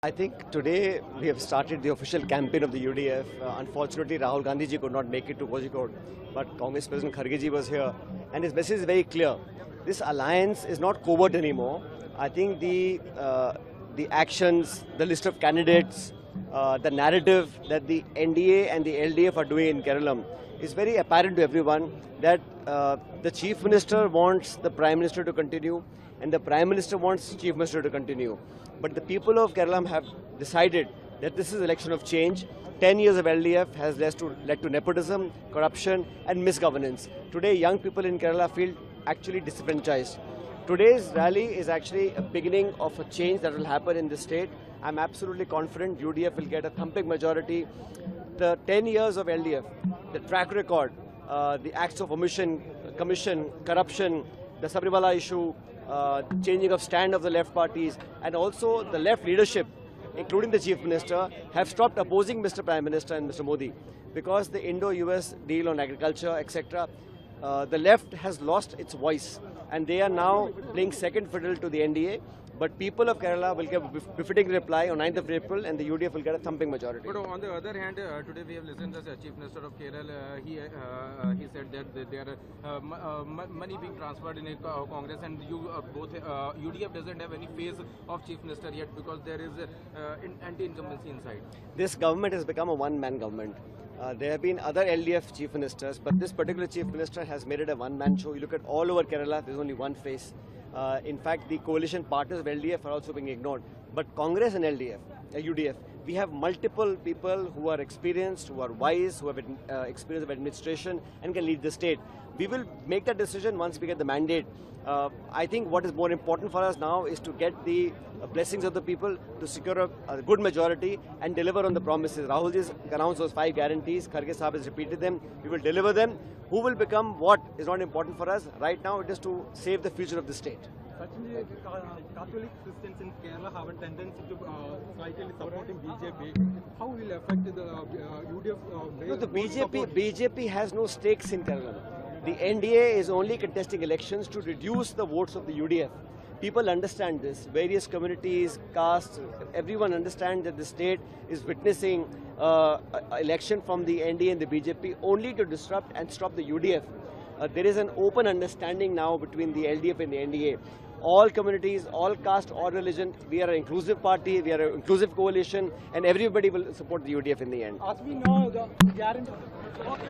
I think today we have started the official campaign of the UDF. Unfortunately, Rahul Gandhi ji could not make it to Kozhikode, but Congress President Kharge ji was here, and his message is very clear. This alliance is not covert anymore. I think the actions, the list of candidates, the narrative that the NDA and the LDF are doing in Kerala is very apparent to everyone that the Chief Minister wants the Prime Minister to continue, and the Prime Minister wants Chief Minister to continue. But the people of Kerala have decided that this is election of change. 10 years of LDF has led to nepotism, corruption and misgovernance. Today, young people in Kerala feel actually disenfranchised. Today's rally is actually a beginning of a change that will happen in the state. I'm absolutely confident UDF will get a thumping majority. The 10 years of LDF, the track record, the acts of omission, commission, corruption, the Sabarimala issue, changing of stand of the left parties, and also the left leadership, including the Chief Minister, have stopped opposing Mr. Prime Minister and Mr. Modi because the Indo-US deal on agriculture, etc. The left has lost its voice, and they are now playing second fiddle to the NDA. But people of Kerala will give a befitting reply on 9th of April, and the UDF will get a thumping majority. But on the other hand, today we have listened to the Chief Minister of Kerala. He said that there are money being transferred in Congress, and both UDF doesn't have any phase of Chief Minister yet because there is anti-incumbency inside. This government has become a one-man government. There have been other LDF chief ministers, but this particular chief minister has made it a one-man show. You look at all over Kerala, there's only one face. In fact, the coalition partners of LDF are also being ignored. But Congress and LDF, UDF, we have multiple people who are experienced, who are wise, who have experience of administration and can lead the state. We will make that decision once we get the mandate. I think what is more important for us now is to get the blessings of the people to secure a good majority and deliver on the promises. Rahul ji announced those 5 guarantees. Kharge Sahab has repeated them. We will deliver them. Who will become what is not important for us. Right now it is to save the future of the state. Catholic Christians in Kerala have a tendency to slightly supporting BJP. How will it affect the UDF? No, the BJP has no stakes in Kerala. The NDA is only contesting elections to reduce the votes of the UDF. People understand this. Various communities, castes, everyone understands that the state is witnessing election from the NDA and the BJP only to disrupt and stop the UDF. There is an open understanding now between the LDF and the NDA. All communities, all caste, all religion, we are an inclusive party, we are an inclusive coalition, and everybody will support the UDF in the end. As we know, the guarantee.